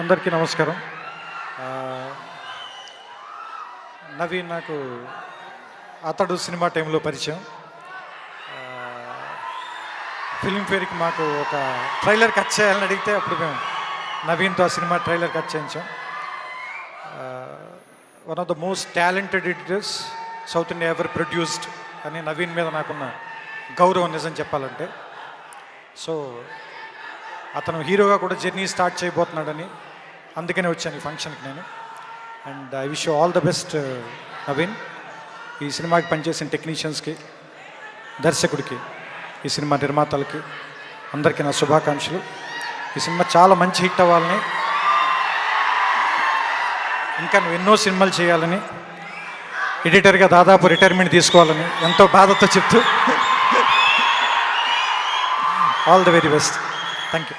అందరికీ నమస్కారం. నవీన్ నాకు అతడు సినిమా టైంలో పరిచయం. ఫిల్మ్ఫేర్కి మాకు ఒక ట్రైలర్ కట్ చేయాలని అడిగితే అప్పుడు మేము నవీన్తో ఆ సినిమా ట్రైలర్ కట్ చేయించాం. One of the most talented editors south India ever produced అని నవీన్ మీద నాకున్న గౌరవం నిజం చెప్పాలంటే. సో అతను హీరోగా కూడా జర్నీ స్టార్ట్ చేయబోతున్నాడని అందుకనే వచ్చాను ఈ ఫంక్షన్కి నేను. And I wish you all the best Naveen. ఈ సినిమాకి పనిచేసిన టెక్నీషియన్స్కి, దర్శకుడికి, ఈ సినిమా నిర్మాతలకి అందరికీ నా శుభాకాంక్షలు. ఈ సినిమా చాలా మంచి హిట్ అవ్వాలని, ఇంకా నువ్వు ఎన్నో సినిమాలు చేయాలని, ఎడిటర్గా దాదాపు రిటైర్మెంట్ తీసుకోవాలని ఎంతో బాధతో చెప్తూ all the very best. Thank you.